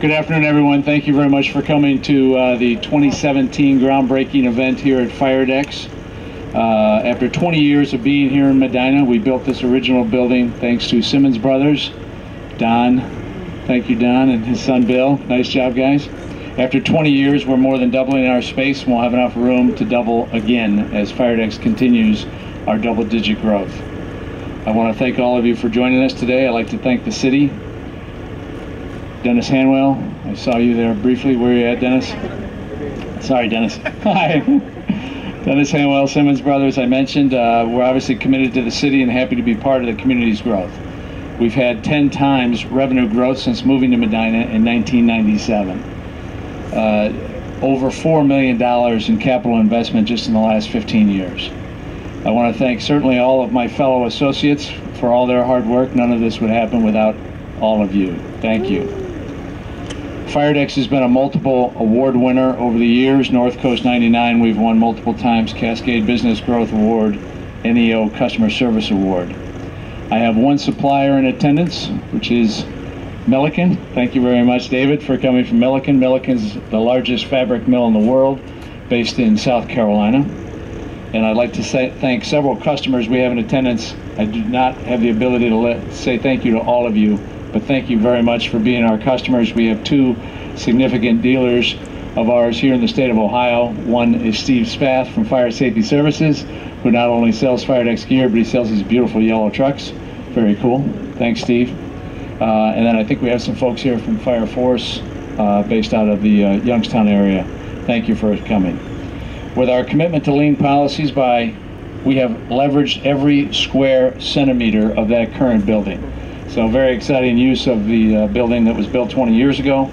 Good afternoon, everyone. Thank you very much for coming to the 2017 groundbreaking event here at FireDex. After 20 years of being here in Medina, we built this original building thanks to Simmons Brothers. Don, thank you, Don, and his son Bill. Nice job, guys. After 20 years, we're more than doubling our space, and we'll have enough room to double again as FireDex continues our double-digit growth. I want to thank all of you for joining us today. I'd like to thank the city. Dennis Hanwell, I saw you there briefly. Where are you at, Dennis? Sorry, Dennis. Hi. Dennis Hanwell, Simmons Brothers, I mentioned. We're obviously committed to the city and happy to be part of the community's growth. We've had 10 times revenue growth since moving to Medina in 1997. Over $4 million in capital investment just in the last 15 years. I want to thank certainly all of my fellow associates for all their hard work. None of this would happen without all of you. Thank you. FireDex has been a multiple award winner over the years. North Coast 99 we've won multiple times, Cascade Business Growth Award, NEO Customer Service Award. I have one supplier in attendance, which is Milliken. Thank you very much, David, for coming from Milliken. Milliken's the largest fabric mill in the world, based in South Carolina. And I'd like to thank several customers we have in attendance. I do not have the ability to say thank you to all of you, but thank you very much for being our customers. We have two significant dealers of ours here in the state of Ohio. One is Steve Spath from Fire Safety Services, who not only sells FireDex gear, but he sells these beautiful yellow trucks. Very cool. Thanks, Steve. And then I think we have some folks here from Fire Force, based out of the Youngstown area. Thank you for coming. With our commitment to lean policies, we have leveraged every square centimeter of that current building. So very exciting use of the building that was built 20 years ago.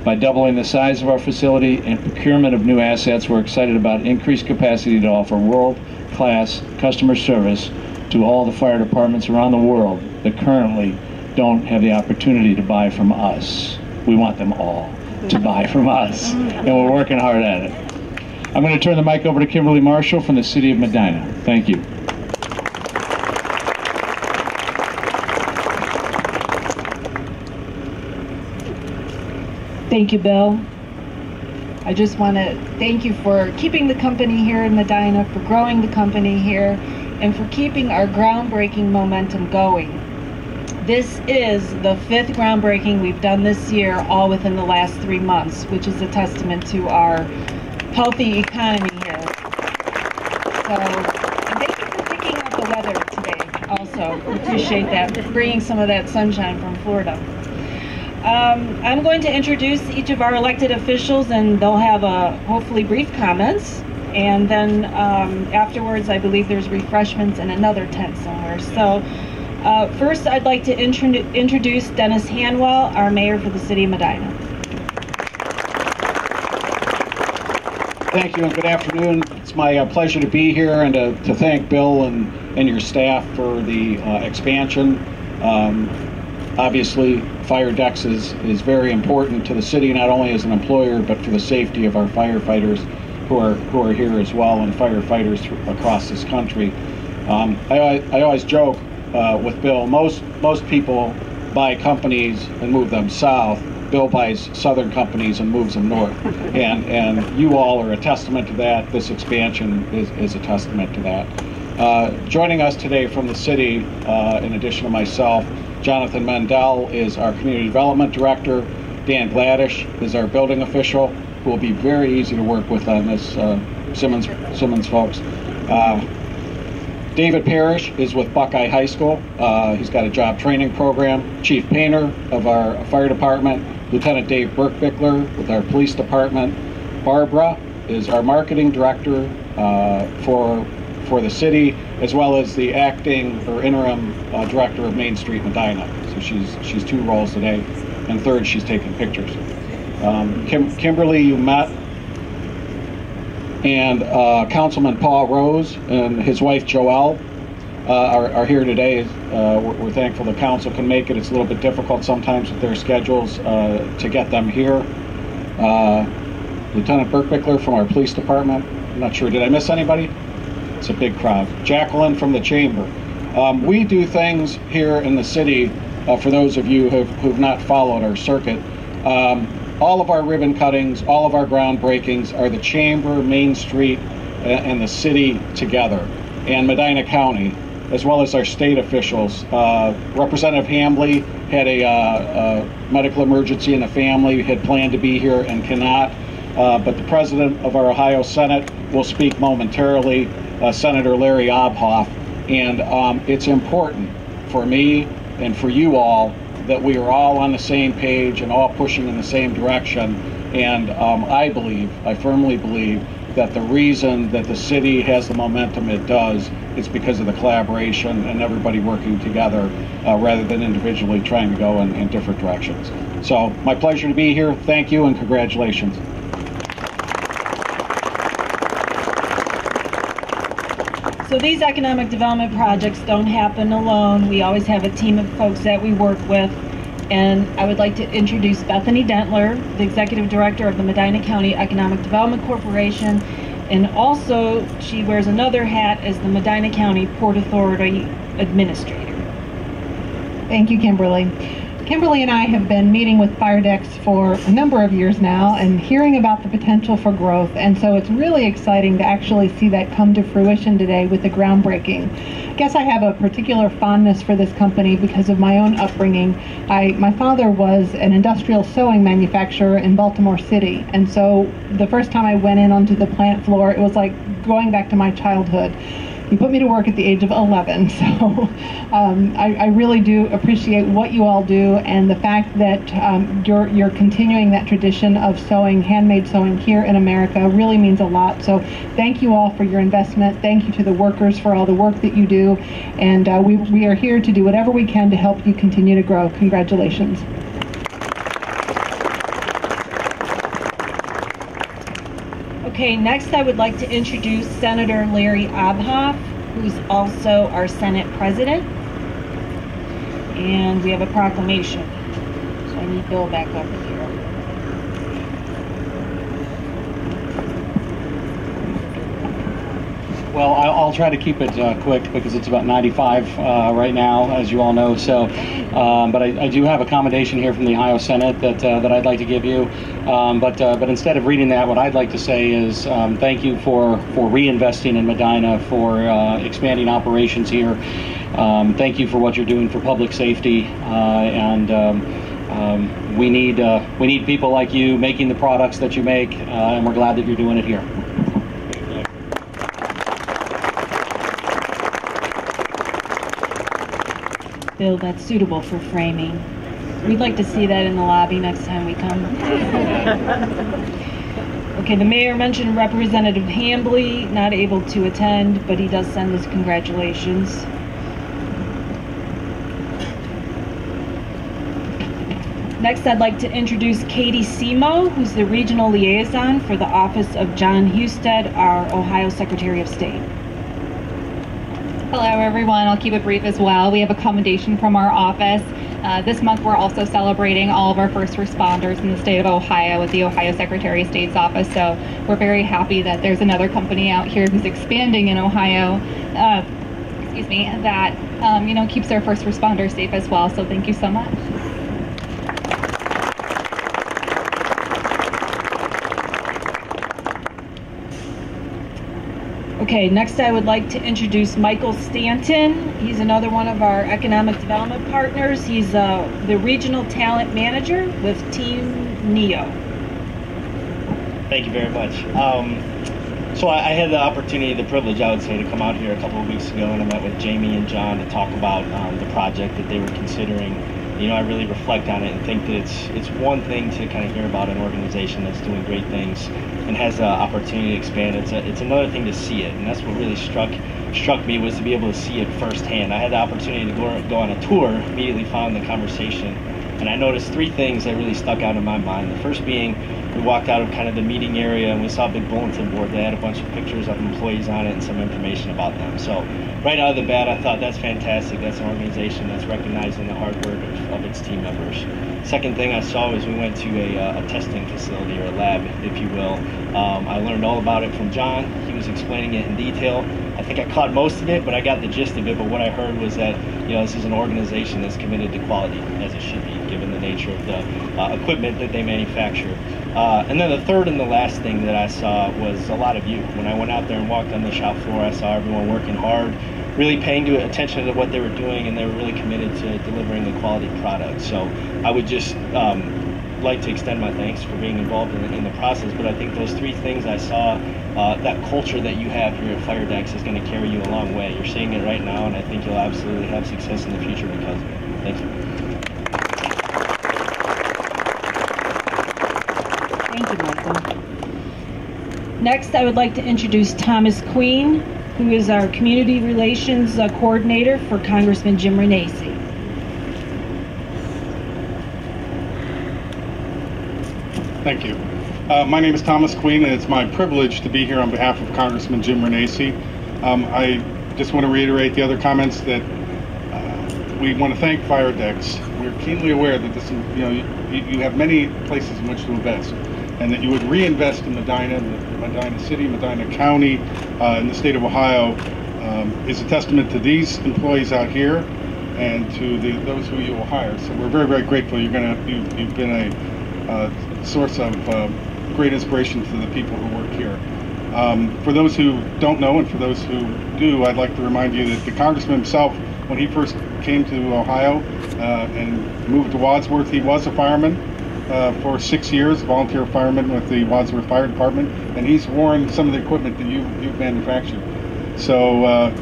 By doubling the size of our facility and procurement of new assets, we're excited about increased capacity to offer world-class customer service to all the fire departments around the world that currently don't have the opportunity to buy from us. We want them all to buy from us, and we're working hard at it. I'm going to turn the mic over to Kimberly Marshall from the City of Medina. Thank you. Thank you, Bill. I just want to thank you for keeping the company here in Medina, for growing the company here, and for keeping our groundbreaking momentum going. This is the 5th groundbreaking we've done this year, all within the last 3 months, which is a testament to our healthy economy here. So, and thank you for picking up the weather today also. Appreciate that, bringing some of that sunshine from Florida. I'm going to introduce each of our elected officials, and they'll have hopefully brief comments. And then afterwards, I believe there's refreshments in another tent somewhere. So first, I'd like to introduce Dennis Hanwell, our mayor for the City of Medina. Thank you and good afternoon. It's my pleasure to be here and to thank Bill and your staff for the expansion. Obviously, FireDex is very important to the city, not only as an employer, but for the safety of our firefighters who are here as well, and firefighters across this country. I always joke with Bill, most people buy companies and move them south. Bill buys southern companies and moves them north. And you all are a testament to that. This expansion is a testament to that. Joining us today from the city, in addition to myself, Jonathan Mendel is our Community Development Director. Dan Gladish is our building official, who will be very easy to work with on this, Simmons folks. David Parrish is with Buckeye High School. He's got a job training program. Chief Painter of our fire department, Lieutenant Dave Burkbickler with our police department. Barbara is our marketing director for the city, as well as the acting or interim director of Main Street Medina. So she's 2 roles today. And third, she's taking pictures. Kimberly, you met, and Councilman Paul Rose and his wife Joelle are here today. We're thankful the council can make it. It's a little bit difficult sometimes with their schedules to get them here. Lieutenant Burkbickler from our police department. I'm not sure, did I miss anybody? It's a big crowd. Jacqueline from the chamber. We do things here in the city, for those of you who've not followed our circuit. All of our ribbon cuttings, all of our groundbreakings are the Chamber, Main Street, and the city together, and Medina County, as well as our state officials. Representative Hambly had a medical emergency in the family, had planned to be here and cannot, but the president of our Ohio Senate will speak momentarily, Senator Larry Obhoff, and it's important for me and for you all that we are all on the same page and all pushing in the same direction. And I firmly believe that the reason that the city has the momentum it does is because of the collaboration and everybody working together rather than individually trying to go in different directions. So my pleasure to be here. Thank you and congratulations. So these economic development projects don't happen alone. We always have a team of folks that we work with. And I would like to introduce Bethany Dentler, the Executive Director of the Medina County Economic Development Corporation. And also, she wears another hat as the Medina County Port Authority Administrator. Thank you, Kimberly. Kimberly and I have been meeting with Firedex for a number of years now and hearing about the potential for growth, and so it's really exciting to actually see that come to fruition today with the groundbreaking. I guess I have a particular fondness for this company because of my own upbringing. My father was an industrial sewing manufacturer in Baltimore City, and so the first time I went in onto the plant floor, it was like going back to my childhood. He put me to work at the age of 11, so I really do appreciate what you all do, and the fact that you're continuing that tradition of sewing, handmade sewing here in America really means a lot. So thank you all for your investment. Thank you to the workers for all the work that you do, and we are here to do whatever we can to help you continue to grow. Congratulations. Okay, next I would like to introduce Senator Larry Obhoff, who's also our Senate President. And we have a proclamation. So I need Bill back up here. Well, I'll try to keep it quick because it's about 95 right now, as you all know. So, but I do have a commendation here from the Ohio Senate that I'd like to give you. But instead of reading that, what I'd like to say is thank you for reinvesting in Medina, for expanding operations here. Thank you for what you're doing for public safety, and we need people like you making the products that you make, and we're glad that you're doing it here. Bill, that's suitable for framing. We'd like to see that in the lobby next time we come. Okay, the mayor mentioned Representative Hambly, not able to attend, but he does send his congratulations. Next, I'd like to introduce Katie Semo, who's the regional liaison for the office of John Husted, our Ohio Secretary of State. Hello everyone, I'll keep it brief as well. We have a commendation from our office. This month we're also celebrating all of our first responders in the state of Ohio with the Ohio Secretary of State's office, so we're very happy that there's another company out here who's expanding in Ohio, that keeps their first responders safe as well, so thank you so much. Okay, next I would like to introduce Michael Stanton. He's another one of our economic development partners. He's the regional talent manager with Team NEO. Thank you very much. So I had the opportunity, the privilege, I would say, to come out here a couple of weeks ago, and I met with Jamie and John to talk about the project that they were considering. You know, I really reflect on it and think that it's one thing to kind of hear about an organization that's doing great things and has the opportunity to expand. It's another thing to see it, and that's what really struck me, was to be able to see it firsthand. I had the opportunity to go on a tour immediately following the conversation, and I noticed three things that really stuck out in my mind. The first being, we walked out of kind of the meeting area and we saw a big bulletin board that had a bunch of pictures of employees on it and some information about them. So right out of the bat, I thought that's fantastic. That's an organization that's recognizing the hard work of its team members. Second thing I saw was we went to a testing facility, or a lab, if you will. I learned all about it from John. He was was explaining it in detail. I think I caught most of it, but I got the gist of it. But what I heard was that, you know, this is an organization that's committed to quality, as it should be, given the nature of the equipment that they manufacture. And then the third and the last thing that I saw was a lot of you. When I went out there and walked on the shop floor, I saw everyone working hard, really paying attention to what they were doing, and they were really committed to delivering a quality product. So I would just like to extend my thanks for being involved in the process. But I think those three things I saw, that culture that you have here at FireDecks is going to carry you a long way. You're seeing it right now, and I think you'll absolutely have success in the future because of it. Thank you. Thank you, Michael. Next, I would like to introduce Thomas Queen, who is our Community Relations Coordinator for Congressman Jim Renacci. Thank you. My name is Thomas Queen, and it's my privilege to be here on behalf of Congressman Jim Renacci. I just want to reiterate the other comments that we want to thank FireDecks. We're keenly aware that this, you have many places in which to invest, and that you would reinvest in Medina, Medina City, Medina County, in the state of Ohio, is a testament to these employees out here and to those who you will hire. So we're very, very grateful. You've been a source of great inspiration to the people who work here. For those who don't know, and for those who do, I'd like to remind you that the Congressman himself, when he first came to Ohio and moved to Wadsworth, he was a fireman for 6 years, volunteer fireman with the Wadsworth Fire Department, and he's worn some of the equipment that you've manufactured. So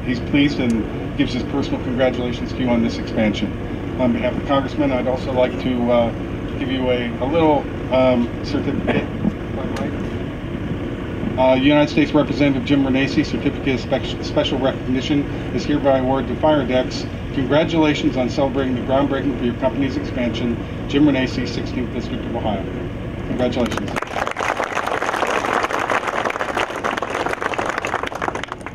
he's pleased and gives his personal congratulations to you on this expansion. On behalf of the Congressman, I'd also like to give you a little certificate. United States Representative Jim Renacci, Certificate of Special Recognition, is hereby awarded to FireDecks. Congratulations on celebrating the groundbreaking for your company's expansion. Jim Renacci, 16th District of Ohio. Congratulations.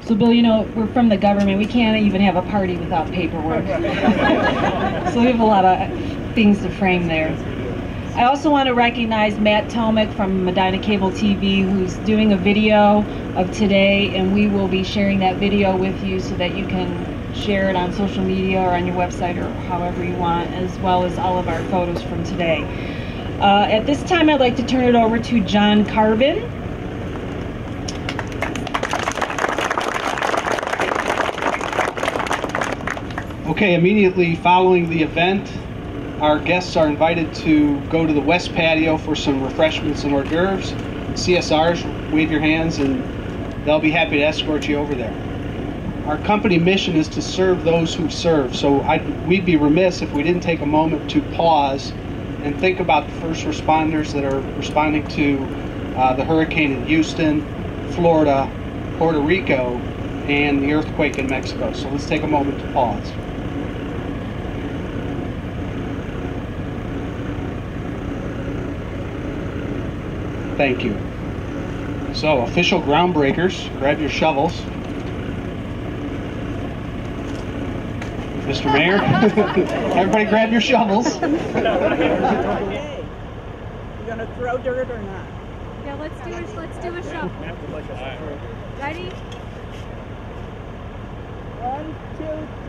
So, Bill, you know, we're from the government. We can't even have a party without paperwork. So we have a lot of things to frame there. I also want to recognize Matt Tomick from Medina Cable TV, who's doing a video of today, and we will be sharing that video with you so that you can share it on social media or on your website or however you want, as well as all of our photos from today. At this time, I'd like to turn it over to John Carbon. Okay, immediately following the event, our guests are invited to go to the west patio for some refreshments and hors d'oeuvres. CSRs, wave your hands and they'll be happy to escort you over there. Our company mission is to serve those who serve, so we'd be remiss if we didn't take a moment to pause and think about the first responders that are responding to the hurricane in Houston, Florida, Puerto Rico, and the earthquake in Mexico. So let's take a moment to pause. Thank you. So, official groundbreakers, grab your shovels. Mr. Mayor, everybody grab your shovels. Okay. You gonna throw dirt or not? Yeah, let's do a shuffle. Ready? 1, 2, 3.